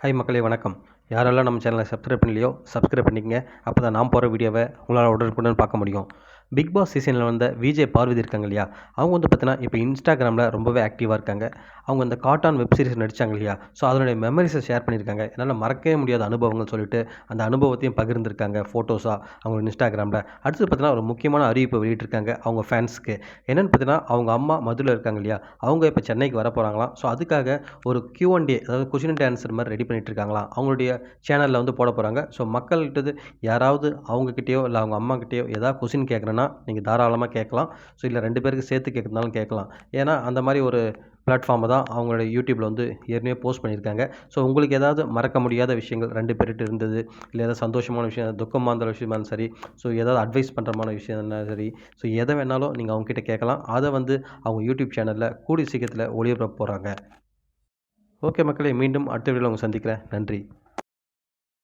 Hi மக்களே வணக்கம். யாரெல்லாம் நம்ம சேனலை சப்ஸ்கிரைப் பண்ணலையோ சப்ஸ்கிரைப் பண்ணிக்கங்க. அப்போ தான் நான் போகிற வீடியோவை உங்களால் உடனுக்குடன் பார்க்க முடியும். பிக் பாஸ் சீசனில் வந்த விஜய் பார்வதி இருக்காங்க இல்லையா, அவங்க வந்து பார்த்தீங்கன்னா இப்போ இன்ஸ்டாகிராமில் ரொம்பவே ஆக்டிவாக இருக்காங்க. அவங்க இந்த காட்டான் வெப் சீரிஸ் நடித்தாங்க இல்லையா, ஸோ அதனுடைய மெமரிஸை ஷேர் பண்ணியிருக்காங்க. என்னால் மறக்கவே முடியாத அனுபவங்கள் சொல்லிட்டு அந்த அனுபவத்தையும் பகிர்ந்திருக்காங்க ஃபோட்டோஸாக அவங்க இன்ஸ்டாகிராமில். அடுத்து பார்த்தீங்கன்னா ஒரு முக்கியமான அறிவிப்பை வெளியிட்டிருக்காங்க அவங்க ஃபேன்ஸ்க்கு. என்னென்னு பார்த்தீங்கன்னா அவங்க அம்மா மதுரை இருக்காங்க இல்லையா, அவங்க இப்போ சென்னைக்கு வர போகிறாங்களாம். ஸோ அதுக்காக ஒரு Q&A, அதாவது கொஷின் அண்ட் ஆன்சர் மாதிரி ரெடி பண்ணிட்டு இருக்காங்களாம். அவங்களுடைய சேனலில் வந்து போட போகிறாங்க. ஸோ மக்கள்கிட்ட யாராவது அவங்கக்கிட்டேயோ இல்லை அவங்க அம்மாக்கிட்டேயோ ஏதாவது கொஷின் கேட்குறேன்னா நீங்கள் தாராளமாக கேட்கலாம். ஸோ இல்லை 2 பேருக்கு சேர்த்து கேட்குறதுனாலும் கேட்கலாம். ஏன்னா அந்த மாதிரி ஒரு பிளாட்ஃபார்மை தான் அவங்களுடைய யூடியூப்பில் வந்து ஏற்கனவே போஸ்ட் பண்ணியிருக்காங்க. ஸோ உங்களுக்கு ஏதாவது மறக்க முடியாத விஷயங்கள் 2 பேர்கிட்ட இருந்தது, இல்லை ஏதாவது சந்தோஷமான விஷயம், துக்கமாக இருந்த விஷயமா இருந்தாலும் சரி, ஸோ ஏதாவது அட்வைஸ் பண்ணுறமான விஷயம் இருந்தாலும் சரி, ஸோ எதை வேணாலும் நீங்கள் அவங்ககிட்ட கேட்கலாம். அதை வந்து அவங்க யூடியூப் சேனலில் கூடிய சீக்கிரத்தில் ஒளிபரப்ப போகிறாங்க. ஓகே மக்களே, மீண்டும் அடுத்த வீடியோவில் உங்களை சந்திக்கிறேன். நன்றி.